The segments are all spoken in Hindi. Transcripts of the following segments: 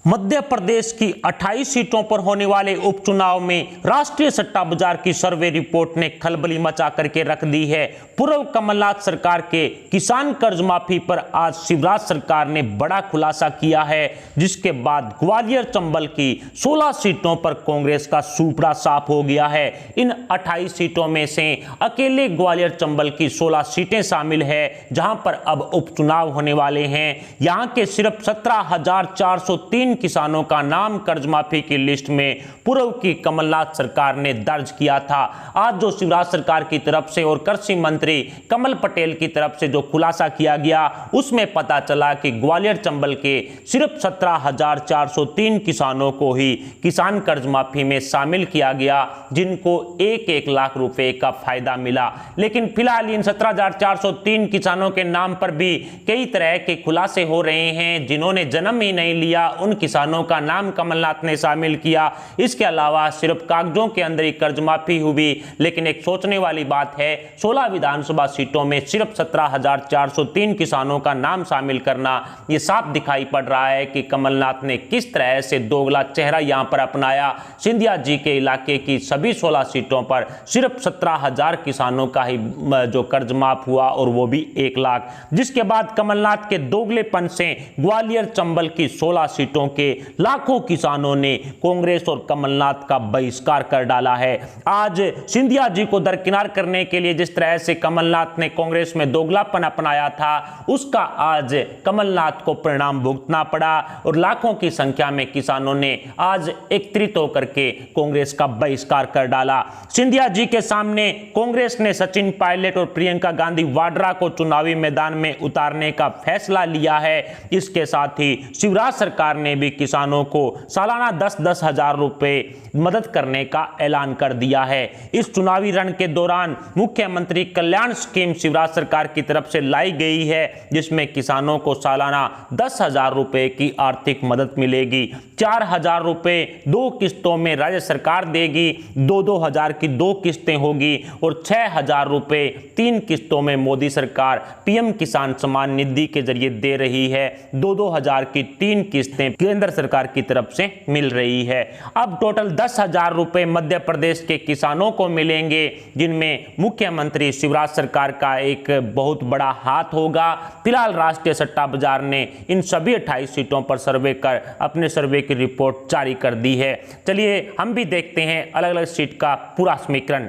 मध्य प्रदेश की 28 सीटों पर होने वाले उपचुनाव में राष्ट्रीय सट्टा बाजार की सर्वे रिपोर्ट ने खलबली मचा करके रख दी है। पूर्व कमलनाथ सरकार के किसान कर्ज माफी पर आज शिवराज सरकार ने बड़ा खुलासा किया है, जिसके बाद ग्वालियर चंबल की 16 सीटों पर कांग्रेस का सूपड़ा साफ हो गया है। इन 28 सीटों में से अकेले ग्वालियर चंबल की 16 सीटें शामिल है, जहां पर अब उपचुनाव होने वाले हैं। यहां के सिर्फ 17,403 किसानों का नाम कर्ज माफी की लिस्ट में पूर्व की कमलनाथ सरकार ने दर्ज किया था। आज जो शिवराज सरकार की तरफ से और कृषि मंत्री कमल पटेल की तरफ से जो खुलासा किया गया, उसमें पता चला कि ग्वालियर चंबल के सिर्फ 17,403 किसानों को ही किसान कर्ज माफी में शामिल किया गया, जिनको 1-1 लाख रुपए का फायदा मिला। लेकिन फिलहाल इन 17,403 किसानों के नाम पर भी कई तरह के खुलासे हो रहे हैं। जिन्होंने जन्म ही नहीं लिया, उन किसानों का नाम कमलनाथ ने शामिल किया। इसके अलावा सिर्फ कागजों के अंदर ही कर्ज माफी हुई। लेकिन एक सोचने वाली बात है, 16 विधानसभा सीटों में सिर्फ 17,403 किसानों का नाम शामिल करना, यह साफ दिखाई पड़ रहा है कि कमलनाथ ने किस तरह से दोगला चेहरा यहां पर अपनाया। सिंधिया जी के इलाके की सभी 16 सीटों पर सिर्फ 17,000 किसानों का ही जो कर्ज माफ हुआ, और वो भी 1 लाख। जिसके बाद कमलनाथ के दोगलेपन से ग्वालियर चंबल की 16 सीटों के लाखों किसानों ने कांग्रेस और कमलनाथ का बहिष्कार कर डाला है। आज सिंधिया जी को दरकिनार करने के लिए जिस तरह से कमलनाथ ने कांग्रेस में दोगलापन अपनाया था, उसका आज कमलनाथ को परिणाम भुगतना पड़ा, और लाखों की संख्या में किसानों ने आज एकत्रित होकर के कांग्रेस का बहिष्कार कर डाला। सिंधिया जी के सामने कांग्रेस ने सचिन पायलट और प्रियंका गांधी वाड्रा को चुनावी मैदान में उतारने का फैसला लिया है। इसके साथ ही शिवराज सरकार ने भी किसानों को सालाना 10-10 हजार रुपए मदद करने का ऐलान कर दिया है। इस चुनावी रण के दौरान मुख्यमंत्री कल्याण स्कीम शिवराज सरकार की तरफ से लाई गई है, जिसमें किसानों को सालाना 10,000 रुपए की आर्थिक मदद मिलेगी। 4,000 रुपए 2 किस्तों में राज्य सरकार देगी, 2-2 हजार की 2 किस्तें होगी, और 6,000 रुपए 3 किस्तों में मोदी सरकार पीएम किसान सम्मान निधि के जरिए दे रही है। 2-2 हजार की 3 किस्तें केंद्र सरकार की तरफ से मिल रही है। अब टोटल 10,000 रुपए मध्य प्रदेश के किसानों को मिलेंगे, जिनमें मुख्यमंत्री शिवराज सरकार का एक बहुत बड़ा हाथ होगा। फिलहाल राष्ट्रीय सट्टा बाजार ने इन सभी 28 सीटों पर सर्वे कर अपने सर्वे की रिपोर्ट जारी कर दी है। चलिए हम भी देखते हैं अलग अलग सीट का पूरा समीकरण।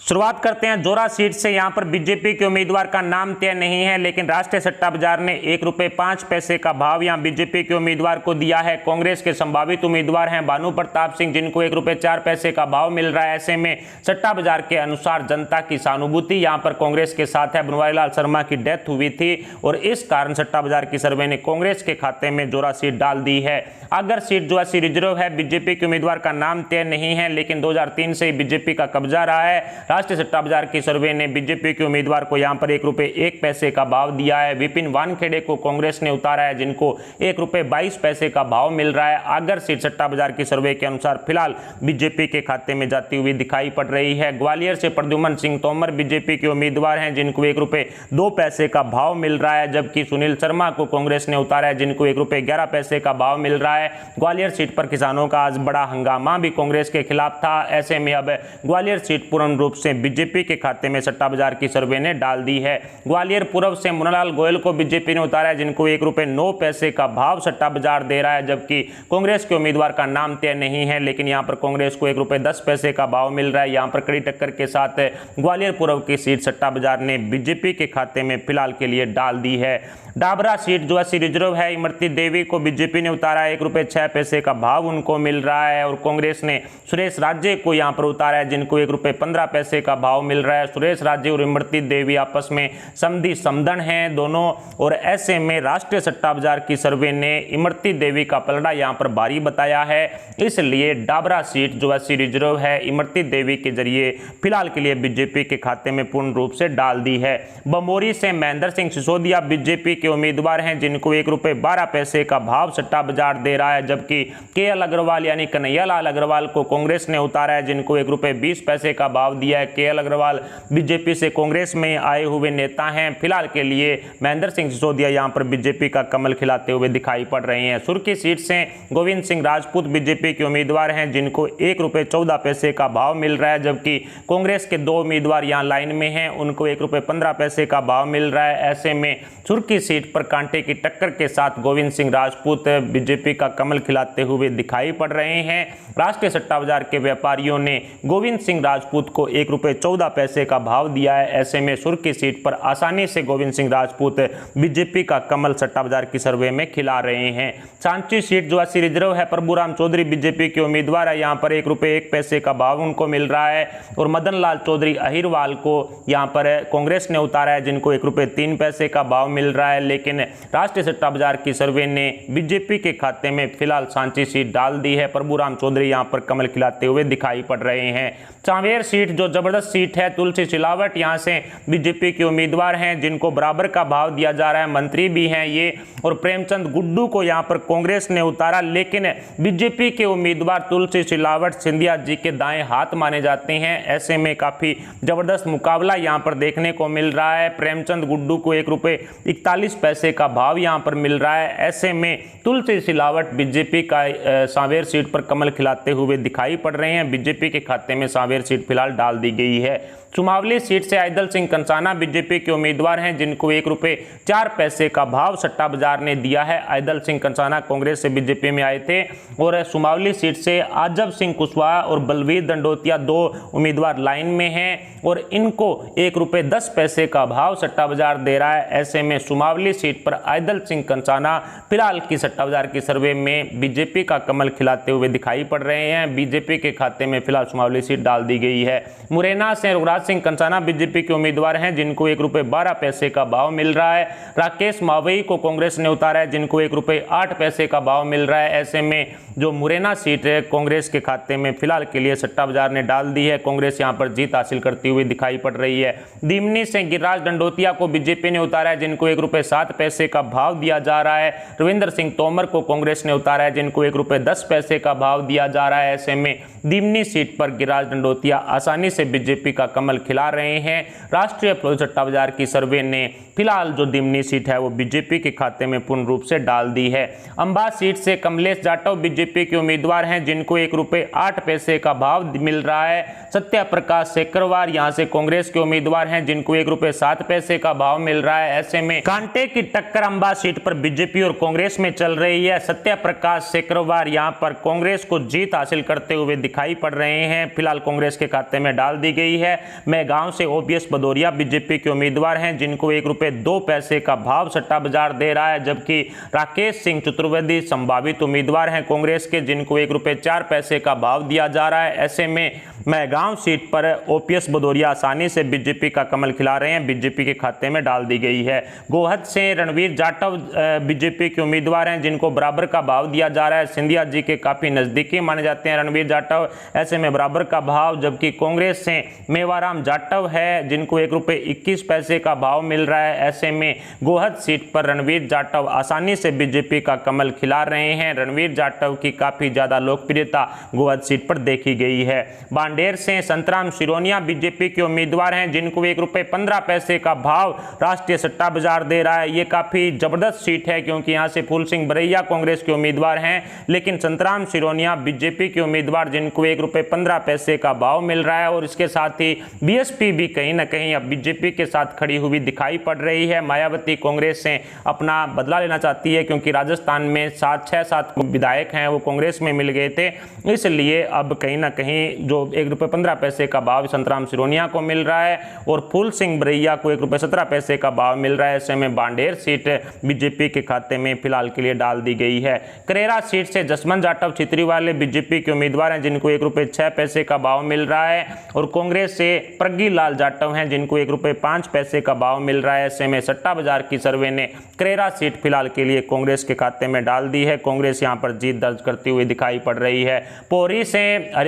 शुरुआत करते हैं जोरा सीट से। यहां पर बीजेपी के उम्मीदवार का नाम तय नहीं है, लेकिन राष्ट्रीय सट्टा बाजार ने 1 रुपये 5 पैसे का भाव यहां बीजेपी के उम्मीदवार को दिया है। कांग्रेस के संभावित उम्मीदवार हैं भानु प्रताप सिंह, जिनको 1 रुपये 4 पैसे का भाव मिल रहा है। ऐसे में सट्टा बाजार के अनुसार जनता की सहानुभूति यहां पर कांग्रेस के साथ है। बनवारी लाल शर्मा की डेथ हुई थी, और इस कारण सट्टा बाजार की सर्वे ने कांग्रेस के खाते में जोरा सीट डाल दी है। अगर सीट जो है रिजर्व है, बीजेपी के उम्मीदवार का नाम तय नहीं है, लेकिन 2003 से ही बीजेपी का कब्जा रहा है। राष्ट्रीय सट्टा बाजार की सर्वे ने बीजेपी के उम्मीदवार को यहां पर 1 रुपये 1 पैसे का भाव दिया है। विपिन वानखेड़े को कांग्रेस ने उतारा है, जिनको 1 रुपये 22 पैसे का भाव मिल रहा है। अगर सीट सट्टा बाजार की सर्वे के अनुसार फिलहाल बीजेपी के खाते में जाती हुई दिखाई पड़ रही है। ग्वालियर से प्रद्युमन सिंह तोमर बीजेपी के उम्मीदवार हैं, जिनको 1 रुपये 2 पैसे का भाव मिल रहा है, जबकि सुनील शर्मा को कांग्रेस ने उतारा है, जिनको 1 रुपये 11 पैसे का भाव मिल रहा है। ग्वालियर सीट पर किसानों का आज बड़ा हंगामा भी कांग्रेस के खिलाफ था। ऐसे में अब ग्वालियर सीट पूर्ण रूप से बीजेपी के खाते में सट्टा बाजार की सर्वे ने डाल दी है। ग्वालियर पूर्व से मुन्नालाल गोयल को बीजेपी ने उतारा है, जिनको 1 रुपये 9 पैसे का भाव सट्टा बाजार दे रहा है, जबकि कांग्रेस के उम्मीदवार का नाम तय नहीं है, लेकिन यहां पर कांग्रेस को 1 रुपये 10 पैसे का भाव मिल रहा है। यहां पर कड़ी टक्कर के साथ ग्वालियर पूर्व की सीट सट्टा बाजार ने बीजेपी के खाते में फिलहाल के लिए डाल दी है। डाबरा सीट जो है रिजर्व है, इमरती देवी को बीजेपी ने उतारा है, 1 रुपये 6 पैसे का भाव उनको मिल रहा है, और कांग्रेस ने सुरेश राज्य को यहां पर उतारा है, जिनको 1 रुपये 15 पैसे का भाव मिल रहा है। सुरेश राज्य और इमरती देवी आपस में समधी समधन हैं दोनों, और ऐसे में राष्ट्रीय सट्टा बाजार की सर्वे ने इमरती देवी का पलड़ा यहां पर भारी बताया है। इसलिए डाबरा सीट जो है रिजर्व है, इमरती देवी के जरिए फिलहाल के लिए बीजेपी के खाते में पूर्ण रूप से डाल दी है। बमोरी से महेंद्र सिंह सिसोदिया बीजेपी के उम्मीदवार हैं, जिनको 1 रुपये 12 पैसे का भाव सट्टा बाजार दे रहा है, जबकि केएल अग्रवाल यानी कन्हैया लाल अग्रवाल को कांग्रेस ने उतारा है, जिनको 1 रुपये 20 पैसे का भाव दिया है। केएल अग्रवाल बीजेपी से कांग्रेस में आए हुए नेता हैं। फिलहाल के लिए महेंद्र सिंह सिसोदिया यहां पर बीजेपी का कमल खिलाते हुए दिखाई पड़ रहे हैं। सुर्खी सीट से गोविंद सिंह राजपूत बीजेपी के उम्मीदवार हैं, जिनको 1 रुपये 14 पैसे का भाव मिल रहा है, जबकि कांग्रेस के 2 उम्मीदवार यहां लाइन में हैं, उनको 1 रुपये 15 पैसे का भाव मिल रहा है। ऐसे में सुर्खी सीट पर कांटे की टक्कर के साथ गोविंद सिंह राजपूत बीजेपी का कमल खिलाते हुए दिखाई पड़ रहे हैं। राष्ट्रीय सट्टा बाजार के व्यापारियों ने गोविंद सिंह राजपूत को 1 रुपये 14 पैसे का भाव दिया है। ऐसे में सुर्खी सीट पर आसानी से गोविंद सिंह राजपूत बीजेपी का कमल सट्टा बाजार की सर्वे में खिला रहे हैं। सांची सीट जो अस्सी रिजर्व है, प्रभुराम चौधरी बीजेपी के उम्मीदवार है, यहाँ पर 1 रुपये 1 पैसे का भाव उनको मिल रहा है। और मदन लाल चौधरी अहिरवाल को यहाँ पर कांग्रेस ने उतारा है, जिनको 1 रुपये 3 पैसे का भाव मिल रहा है। लेकिन राष्ट्रीय सट्टा बाजार की सर्वे ने बीजेपी के खाते में फिलहाल सांची सीट डाल दी है। प्रभुराम चौधरी यहाँ पर कमल खिलाते हुए दिखाई पड़ रहे हैं। सांवेर सीट जो जबरदस्त सीट है, तुलसी सिलावट यहाँ से बीजेपी के उम्मीदवार हैं, जिनको बराबर का भाव दिया जा रहा है, मंत्री भी हैं ये। और प्रेमचंद गुड्डू को यहाँ पर कांग्रेस ने उतारा, लेकिन बीजेपी के उम्मीदवार तुलसी सिलावट सिंधिया जी के दाएं हाथ माने जाते हैं। ऐसे में काफी जबरदस्त मुकाबला यहाँ पर देखने को मिल रहा है। प्रेमचंद गुड्डू को 1 रुपये 41 पैसे का भाव यहाँ पर मिल रहा है। ऐसे में तुलसी सिलावट बीजेपी का सांवेर सीट पर कमल खिलाते हुए दिखाई पड़ रहे हैं। बीजेपी के खाते में सांवेर सीट फिलहाल डाल दी गई है। सुमावली सीट से आइदल सिंह कंसाना बीजेपी के उम्मीदवार हैं, जिनको 1 रुपये 4 पैसे का भाव सट्टा बाजार ने दिया है। आइदल सिंह कंसाना कांग्रेस से बीजेपी में आए थे। और सुमावली सीट से आजब सिंह कुशवाहा और बलवीर दंडोतिया 2 उम्मीदवार लाइन में हैं, और इनको 1 रुपये 10 पैसे का भाव सट्टा बाजार दे रहा है। ऐसे में सुमावली सीट पर आइदल सिंह कंसाना फिलहाल की सट्टा बाजार की सर्वे में बीजेपी का कमल खिलाते हुए दिखाई पड़ रहे हैं। बीजेपी के खाते में फिलहाल सुमावली सीट डाल दी गई है। मुरैना से रघुराज सिंह कंसाना बीजेपी के उम्मीदवार हैं, जिनको 1 रुपये 12 पैसे का भाव मिल रहा है। राकेश मावई को कांग्रेस ने उतारा है, जिनको 1 रुपये 8 पैसे का भाव मिल रहा है। ऐसे में जो मुरैना सीट है कांग्रेस के खाते में फिलहाल के लिए सट्टा बाजार ने डाल दी है। कांग्रेस यहां पर जीत हासिल करती हुई दिखाई पड़ रही है। दीमनी से गिरिराज दंडोतिया को बीजेपी ने उतारा है, जिनको 1 रुपये 7 पैसे का भाव दिया जा रहा है। रविंद्र सिंह तोमर को कांग्रेस ने उतारा है, जिनको 1 रुपये 10 पैसे का भाव दिया जा रहा है। ऐसे में दीमनी सीट पर गिरिराज दंडोतिया आसानी से बीजेपी का कमल खिला रहे हैं। राष्ट्रीय सट्टा बाजार की सर्वे ने फिलहाल जो दिमनी सीट है वो बीजेपी के खाते में पूर्ण रूप से डाल दी है। अंबा सीट से कमलेश जाटव बीजेपी के उम्मीदवार हैं, जिनको 1 रुपये 8 पैसे का भाव मिल रहा है। सत्या प्रकाश सेकरवार यहां से कांग्रेस के उम्मीदवार हैं, जिनको 1 रुपये 7 पैसे का भाव मिल रहा है। ऐसे में कांटे की टक्कर अंबा सीट पर बीजेपी और कांग्रेस में चल रही है। सत्या प्रकाश सेकरवार यहां पर कांग्रेस को जीत हासिल करते हुए दिखाई पड़ रहे हैं। फिलहाल कांग्रेस के खाते में डाल दी गई है। गांव से ओपीएस भदौरिया बीजेपी के उम्मीदवार हैं, जिनको 1 रुपये 2 पैसे का भाव सट्टा बाजार दे रहा है, जबकि राकेश सिंह चतुर्वेदी संभावित उम्मीदवार हैं कांग्रेस के, जिनको 1 रुपये 4 पैसे का भाव दिया जा रहा है। ऐसे में गांव सीट पर ओपीएस भदौरिया आसानी से बीजेपी का कमल खिला रहे हैं, बीजेपी के खाते में डाल दी गई है। गोहद से रणवीर जाटव बीजेपी के उम्मीदवार हैं, जिनको बराबर का भाव दिया जा रहा है। सिंधिया जी के काफी नजदीकी माने जाते हैं रणवीर जाटव, ऐसे में बराबर का भाव। जबकि कांग्रेस से मेवाराम जाटव है, जिनको 1 रुपये 21 पैसे का भाव मिल रहा है। ऐसे में गोहद सीट पर रणवीर जाटव आसानी से बीजेपी का कमल खिला रहे हैं। रणवीर जाटव की काफी ज्यादा लोकप्रियता गोहद सीट पर देखी गई है। बांडेर से संतराम सिरोनिया बीजेपी के उम्मीदवार हैं, जिनको 1 रुपये 15 पैसे का भाव राष्ट्रीय सट्टा बाजार दे रहा है। ये काफी जबरदस्त सीट है, क्योंकि यहां से फूल सिंह बरैया कांग्रेस के उम्मीदवार हैं, लेकिन संतराम सिरोनिया बीजेपी के उम्मीदवार, जिनको 1 रुपये 15 पैसे का भाव मिल रहा है। और इसके साथ ही बीएसपी भी कहीं ना कहीं अब बीजेपी के साथ खड़ी हुई दिखाई पड़ रही है। मायावती कांग्रेस से अपना बदला लेना चाहती है, क्योंकि राजस्थान में 6-7 विधायक हैं वो कांग्रेस में मिल गए थे, इसलिए अब कहीं ना कहीं जो 1 रुपये 15 पैसे का भाव संतराम सिरोनिया को मिल रहा है और फूल सिंह बरैया को 1 रुपये 17 पैसे का भाव मिल रहा है। ऐसे में बांडेर सीट बीजेपी के खाते में फिलहाल के लिए डाल दी गई है। करेरा सीट से जसवंत जाटव छितरी वाले बीजेपी के उम्मीदवार हैं, जिनको 1 रुपये 6 पैसे का भाव मिल रहा है। और कांग्रेस से प्रज्ञी लाल जाटव हैं, जिनको 1 रुपये 5 पैसे का भाव मिल रहा है। ऐसे में सट्टा बाजार की सर्वे ने करेरा सीट फिलहाल के लिए कांग्रेस के खाते में डाल दी है। कांग्रेस यहां पर जीत दर्ज करती हुई दिखाई पड़ रही है। पोरी से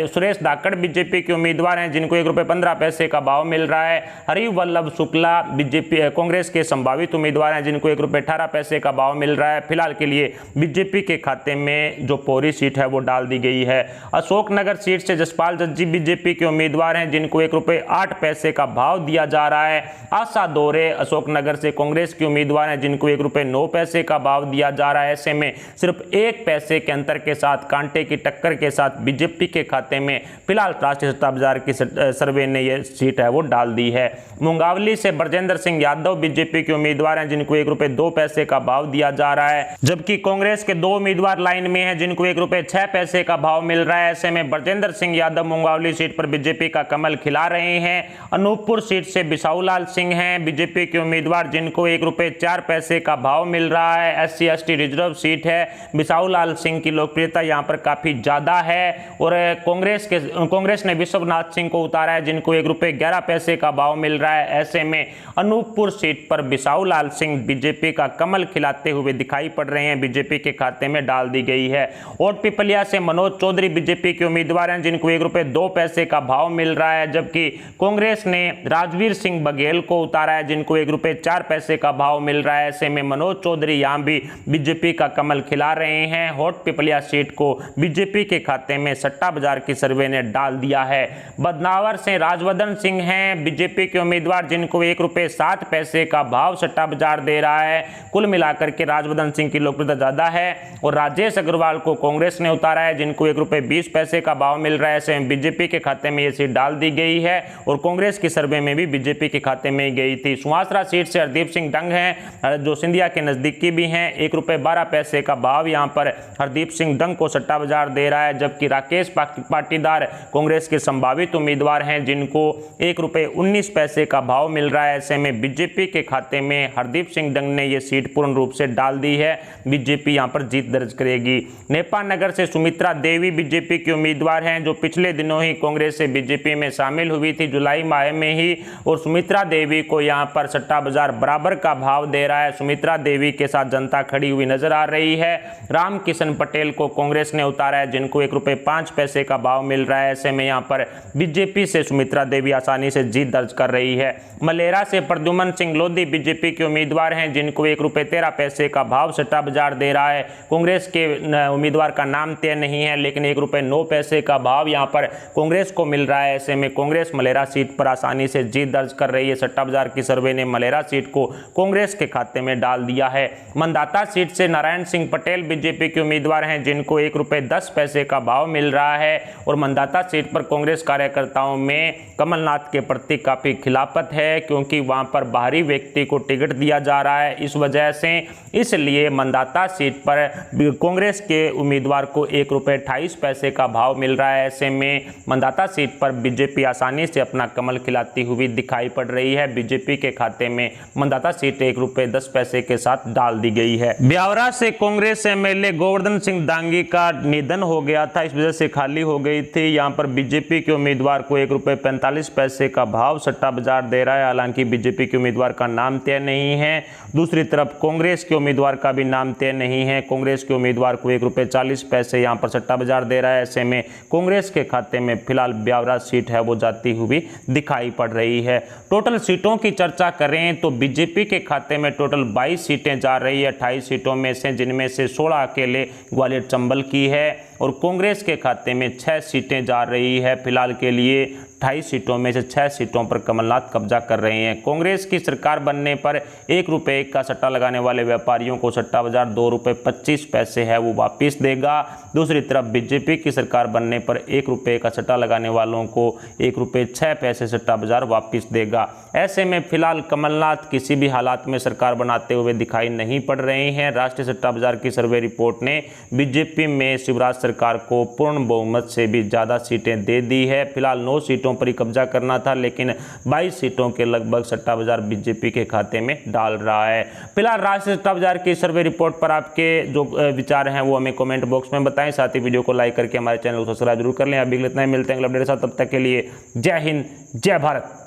सुरेश धाकड़ बीजेपी बीजेपी के उम्मीदवार हैं जिनको ₹1.15 का भाव मिल रहा है। हरि वल्लभ शुक्ला बीजेपी कांग्रेस के संभावित उम्मीदवार हैं जिनको ₹1.18 का भाव मिल रहा है। फिलहाल के लिए बीजेपी के खाते में जो पौरी सीट है वो डाल दी गई है। अशोकनगर सीट से जसपाल जज्जी बीजेपी के उम्मीदवार हैं जिनको ₹1.08 का भाव दिया जा रहा है। आशा दोरे अशोकनगर से कांग्रेस के उम्मीदवार हैं जिनको ₹1.09 का भाव दिया जा रहा है। ऐसे में सिर्फ 1 पैसे के अंतर के साथ, कांटे की टक्कर के साथ बीजेपी के खाते में फिलहाल राष्ट्रीय सट्टा बाजार की सर्वे ने यह सीट है वो डाल दी है। मुंगावली से ब्रजेंद्र सिंह यादव बीजेपी के उम्मीदवार हैं जिनको ₹1.02 का भाव दिया जा रहा है, जबकि कांग्रेस के 2 उम्मीदवार लाइन में हैं जिनको ₹1.06 का भाव मिल रहा है। ऐसे में ब्रजेंद्र सिंह यादव मुंगावली सीट पर बीजेपी का कमल खिला रहे हैं। अनूपपुर सीट से बिसाऊलाल सिंह हैं बीजेपी के उम्मीदवार जिनको ₹1.04 का भाव मिल रहा है। SC/ST रिजर्व सीट है। बिसाऊलाल सिंह की लोकप्रियता यहां पर काफी ज्यादा है और कांग्रेस ने विश्वनाथ सिंह को उतारा है जिनको ₹1.11 का भाव मिल रहा है। ऐसे में अनूपपुर सीट पर बिसाऊलाल सिंह बीजेपी का कमल खिलाते हुए दिखाई पड़ रहे हैं, बीजेपी के खाते में डाल दी गई है। और पिपलिया से मनोज चौधरी बीजेपी के उम्मीदवार हैं जिनको ₹1.02 का भाव मिल रहा है, जबकि कांग्रेस ने राजवीर सिंह बघेल को उतारा है जिनको ₹1.04 का भाव मिल रहा है। ऐसे में मनोज चौधरी यहां भी बीजेपी का कमल खिला रहे हैं। हॉट पिपलिया सीट को बीजेपी के खाते में सट्टा बाजार की सर्वे ने डाल दिया है। बदनावर से राजवर्धन सिंह हैं बीजेपी के उम्मीदवार जिनको ₹1.07 का भाव सट्टा बाजार दे रहा है। कुल मिलाकर के राजवर्धन सिंह की लोकप्रियता ज्यादा है। और राजेश अग्रवाल को कांग्रेस ने उतारा है जिनको ₹1.20 का भाव मिल रहा है। ऐसे में बीजेपी के खाते में यह सीट डाल दी गई है और कांग्रेस की सर्वे में भी बीजेपी के खाते में गई थी। सुवासरा सीट से हरदीप सिंह डंग हैं जो सिंधिया के नजदीकी भी हैं। ₹1.12 का भाव यहां पर हरदीप सिंह डंग को सट्टा बाजार दे रहा है, जबकि राकेश पाटीदार कांग्रेस के संभावित उम्मीदवार हैं जिनको ₹1.19 का भाव मिल रहा है। ऐसे में बीजेपी के खाते में हरदीप सिंह डंग ने यह सीट पूर्ण रूप से डाल दी है। बीजेपी यहां पर जीत दर्ज करेगी। नेपाल नगर से सुमित्रा देवी बीजेपी की उम्मीदवार हैं जो पिछले दिनों ही कांग्रेस से बीजेपी में शामिल हुई थी, जुलाई माह में ही। और सुमित्रा देवी को यहां पर सट्टा बाजार बराबर का भाव दे रहा है। सुमित्रा देवी के साथ जनता खड़ी हुई नजर आ रही है। रामकिशन पटेल को कांग्रेस ने उतारा है जिनको ₹1.05 का भाव मिल रहा है। ऐसे में यहां पर बीजेपी से सुमित्रा देवी आसानी से जीत दर्ज कर रही है। मलेरा से प्रद्युमन सिंह लोधी बीजेपी के उम्मीदवार हैं जिनको ₹1.13 का भाव सट्टा बाजार दे रहा है। कांग्रेस के उम्मीदवार का नाम तय नहीं है, लेकिन ₹1.09 का भाव यहां पर कांग्रेस को मिल रहा है। ऐसे में कांग्रेस मलेरा सीट पर आसानी से जीत दर्ज कर रही है। सट्टा बाजार की सर्वे ने मलेरा सीट को कांग्रेस के खाते में डाल दिया है। मंदाता सीट से नारायण सिंह पटेल बीजेपी के उम्मीदवार हैं जिनको ₹1.10 का भाव मिल रहा है। और मंदाता सीट पर कांग्रेस कार्यकर्ताओं में कमलनाथ के प्रति काफी खिलाफत है, क्योंकि वहां पर बाहरी व्यक्ति को टिकट दिया जा रहा है इस वजह से। इसलिए मंदाता सीट पर कांग्रेस के उम्मीदवार को ₹1.28 का भाव मिल रहा है। ऐसे में मंदाता सीट पर बीजेपी आसानी से अपना कमल खिलाती हुई दिखाई पड़ रही है। बीजेपी के खाते में मंदाता सीट ₹1.10 के साथ डाल दी गई है। ब्यावरा से कांग्रेस एमएलए गोवर्धन सिंह दांगी का निधन हो गया था, इस वजह से खाली हो गई थी। यहां पर बीजेपी के उम्मीदवार को ₹1.45 का भाव सट्टा बाजार दे रहा है। हालांकि बीजेपी के उम्मीदवार का नाम तय नहीं है। दूसरी तरफ कांग्रेस के उम्मीदवार का भी नाम तय नहीं है। कांग्रेस के उम्मीदवार को ₹1.40 यहां पर सट्टा बाजार दे रहा है। ऐसे में कांग्रेस के खाते में फिलहाल ब्यावरा सीट है वो जाती हुई दिखाई पड़ रही है। टोटल सीटों की चर्चा करें तो बीजेपी के खाते में टोटल 22 सीटें जा रही है 28 सीटों में से, जिनमें से 16 अकेले ग्वालियर चंबल की है। और कांग्रेस के खाते में 6 सीटें जा रही है। फिलहाल के लिए 28 सीटों में से 6 सीटों पर कमलनाथ कब्जा कर रहे हैं। कांग्रेस की सरकार बनने पर ₹1 का सट्टा लगाने वाले व्यापारियों को सट्टा बाजार ₹2.25 है वो वापस देगा। दूसरी तरफ बीजेपी की सरकार बनने पर ₹1 का सट्टा लगाने वालों को ₹1.06 सट्टा बाजार वापस देगा। ऐसे में फिलहाल कमलनाथ किसी भी हालात में सरकार बनाते हुए दिखाई नहीं पड़ रहे हैं। राष्ट्रीय सट्टा बाजार की सर्वे रिपोर्ट ने बीजेपी में शिवराज सरकार को पूर्ण बहुमत से भी ज्यादा सीटें दे दी है। फिलहाल 9 सीटों पर ही कब्जा करना था, लेकिन 22 सीटों के लगभग सट्टा बाजार बीजेपी के खाते में डाल रहा है। फिलहाल राष्ट्रीय सट्टा बाजार की सर्वे रिपोर्ट पर आपके जो विचार हैं वो हमें कमेंट बॉक्स में बताएं। साथ ही वीडियो को लाइक करके हमारे चैनल को सब्सक्राइब जरूर कर लें। अभी इतना ही, मिलते हैं अगले अपडेट के साथ, तब तक के लिए जय हिंद जय भारत।